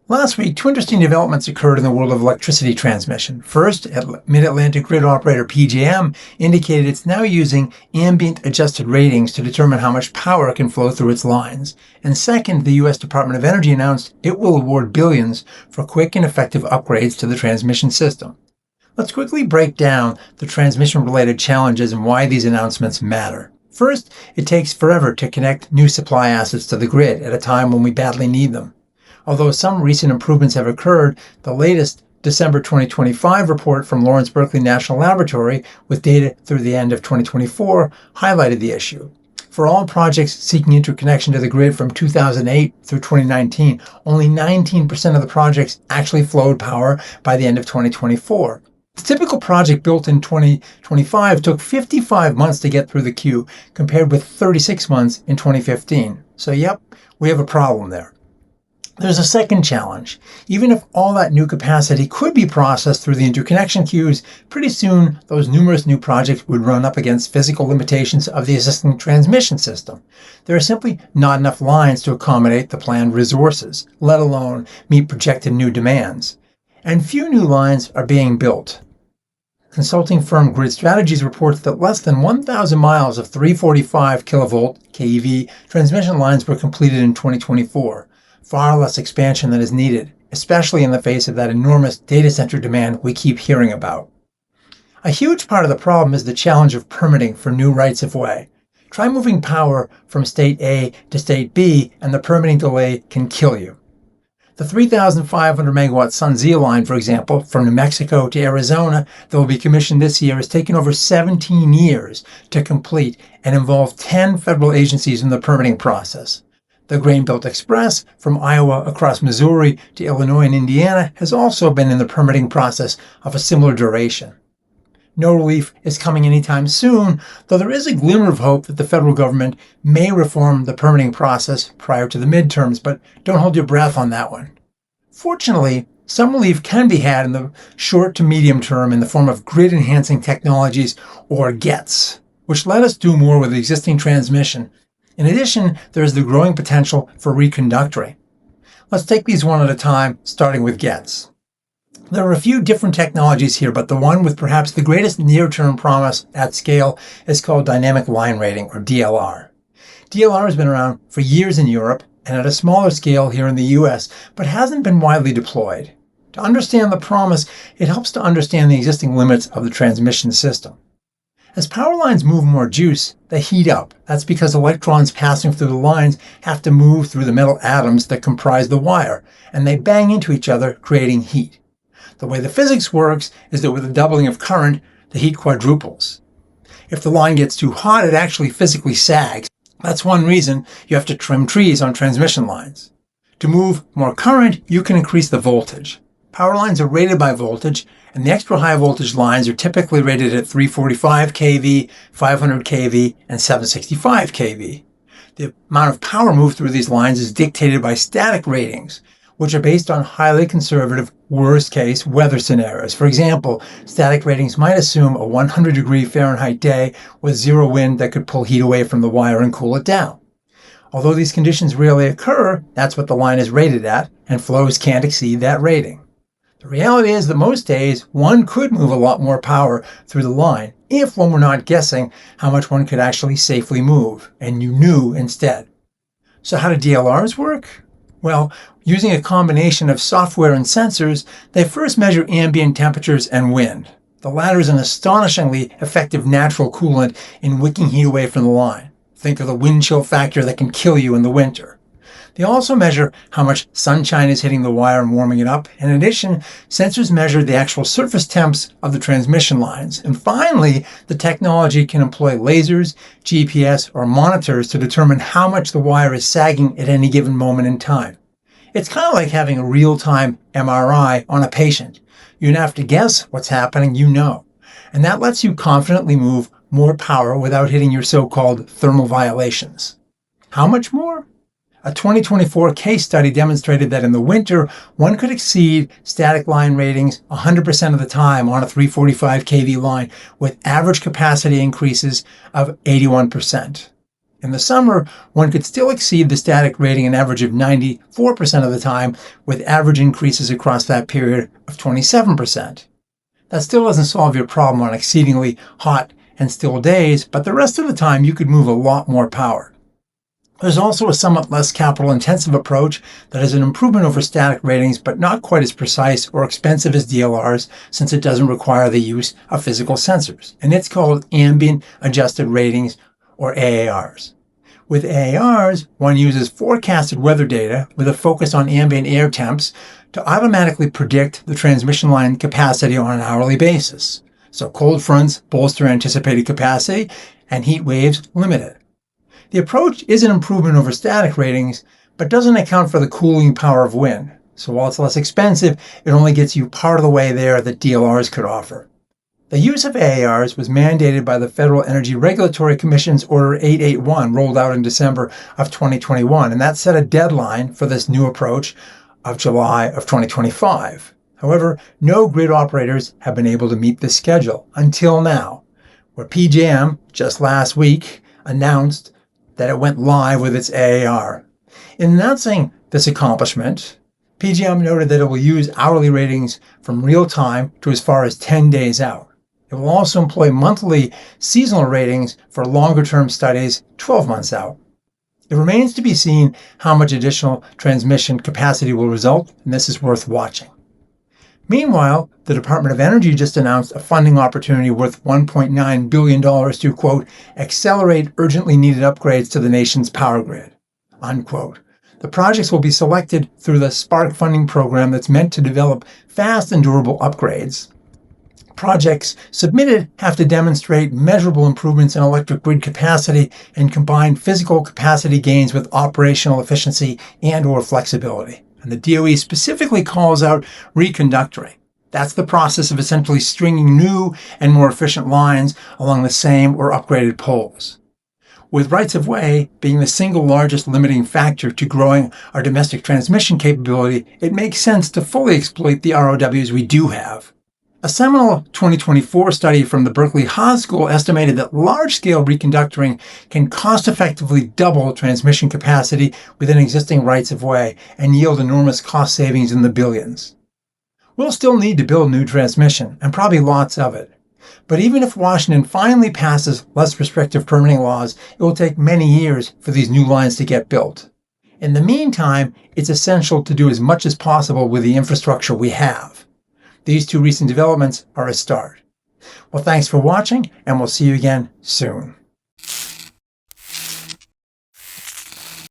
Last week, two interesting developments occurred in the world of electricity transmission. First, Mid-Atlantic grid operator PJM indicated it's now using ambient adjusted ratings to determine how much power can flow through its lines. And second, the U.S. Department of Energy announced it will award billions for quick and effective upgrades to the transmission system. Let's quickly break down the transmission-related challenges and why these announcements matter. First, it takes forever to connect new supply assets to the grid at a time when we badly need them. Although some recent improvements have occurred, the latest December 2025 report from Lawrence Berkeley National Laboratory, with data through the end of 2024, highlighted the issue. For all projects seeking interconnection to the grid from 2008 through 2019, only 19% of the projects actually flowed power by the end of 2024. The typical project built in 2025 took 55 months to get through the queue, compared with 36 months in 2015. So yep, we have a problem there. There's a second challenge. Even if all that new capacity could be processed through the interconnection queues, pretty soon those numerous new projects would run up against physical limitations of the existing transmission system. There are simply not enough lines to accommodate the planned resources, let alone meet projected new demands. And few new lines are being built. Consulting firm Grid Strategies reports that less than 1,000 miles of 345 kilovolt (keV) transmission lines were completed in 2024. Far less expansion than is needed, especially in the face of that enormous data center demand we keep hearing about. A huge part of the problem is the challenge of permitting for new rights-of-way. Try moving power from state A to state B, and the permitting delay can kill you. The 3,500 megawatt SunZia line, for example, from New Mexico to Arizona, that will be commissioned this year, has taken over 17 years to complete and involved 10 federal agencies in the permitting process. The Grain Belt Express from Iowa across Missouri to Illinois and Indiana has also been in the permitting process of a similar duration. No relief is coming anytime soon, though there is a glimmer of hope that the federal government may reform the permitting process prior to the midterms, but don't hold your breath on that one. Fortunately, some relief can be had in the short to medium term in the form of grid-enhancing technologies, or GETs, which let us do more with existing transmission. In addition, there is the growing potential for reconductoring. Let's take these one at a time, starting with GETs. There are a few different technologies here, but the one with perhaps the greatest near-term promise at scale is called dynamic line rating, or DLR. DLR has been around for years in Europe and at a smaller scale here in the US, but hasn't been widely deployed. To understand the promise, it helps to understand the existing limits of the transmission system. As power lines move more juice, they heat up. That's because electrons passing through the lines have to move through the metal atoms that comprise the wire, and they bang into each other, creating heat. The way the physics works is that with a doubling of current, the heat quadruples. If the line gets too hot, it actually physically sags. That's one reason you have to trim trees on transmission lines. To move more current, you can increase the voltage. Power lines are rated by voltage, and the extra high voltage lines are typically rated at 345 kV, 500 kV, and 765 kV. The amount of power moved through these lines is dictated by static ratings, which are based on highly conservative worst-case weather scenarios. For example, static ratings might assume a 100-degree Fahrenheit day with zero wind that could pull heat away from the wire and cool it down. Although these conditions rarely occur, that's what the line is rated at, and flows can't exceed that rating. The reality is that most days, one could move a lot more power through the line if one were not guessing how much one could actually safely move, and you knew instead. So how do DLRs work? Well, using a combination of software and sensors, they first measure ambient temperatures and wind. The latter is an astonishingly effective natural coolant in wicking heat away from the line. Think of the wind chill factor that can kill you in the winter. They also measure how much sunshine is hitting the wire and warming it up. In addition, sensors measure the actual surface temps of the transmission lines. And finally, the technology can employ lasers, GPS, or monitors to determine how much the wire is sagging at any given moment in time. It's kind of like having a real-time MRI on a patient. You don't have to guess what's happening, you know. And that lets you confidently move more power without hitting your so-called thermal violations. How much more? A 2024 case study demonstrated that in the winter, one could exceed static line ratings 100% of the time on a 345 kV line with average capacity increases of 81%. In the summer, one could still exceed the static rating an average of 94% of the time, with average increases across that period of 27%. That still doesn't solve your problem on exceedingly hot and still days, but the rest of the time you could move a lot more power. There's also a somewhat less capital-intensive approach that is an improvement over static ratings, but not quite as precise or expensive as DLRs, since it doesn't require the use of physical sensors. And it's called ambient adjusted ratings, or AARs. With AARs, one uses forecasted weather data with a focus on ambient air temps to automatically predict the transmission line capacity on an hourly basis. So cold fronts bolster anticipated capacity, and heat waves limit it. The approach is an improvement over static ratings, but doesn't account for the cooling power of wind. So while it's less expensive, it only gets you part of the way there that DLRs could offer. The use of AARs was mandated by the Federal Energy Regulatory Commission's Order 881, rolled out in December of 2021, and that set a deadline for this new approach of July of 2025. However, no grid operators have been able to meet this schedule until now, where PJM just last week announced that it went live with its AAR. In announcing this accomplishment, PJM noted that it will use hourly ratings from real time to as far as 10 days out. It will also employ monthly seasonal ratings for longer-term studies 12 months out. It remains to be seen how much additional transmission capacity will result, and this is worth watching. Meanwhile, the Department of Energy just announced a funding opportunity worth $1.9 billion to, quote, accelerate urgently needed upgrades to the nation's power grid, unquote. The projects will be selected through the Spark funding program that's meant to develop fast and durable upgrades. Projects submitted have to demonstrate measurable improvements in electric grid capacity and combine physical capacity gains with operational efficiency and/or flexibility. And the DOE specifically calls out reconductoring. That's the process of essentially stringing new and more efficient lines along the same or upgraded poles. With rights-of-way being the single largest limiting factor to growing our domestic transmission capability, it makes sense to fully exploit the ROWs we do have. A seminal 2024 study from the Berkeley Haas School estimated that large-scale reconductoring can cost-effectively double transmission capacity within existing rights-of-way and yield enormous cost savings in the billions. We'll still need to build new transmission, and probably lots of it. But even if Washington finally passes less restrictive permitting laws, it will take many years for these new lines to get built. In the meantime, it's essential to do as much as possible with the infrastructure we have. These two recent developments are a start. Well, thanks for watching, and we'll see you again soon.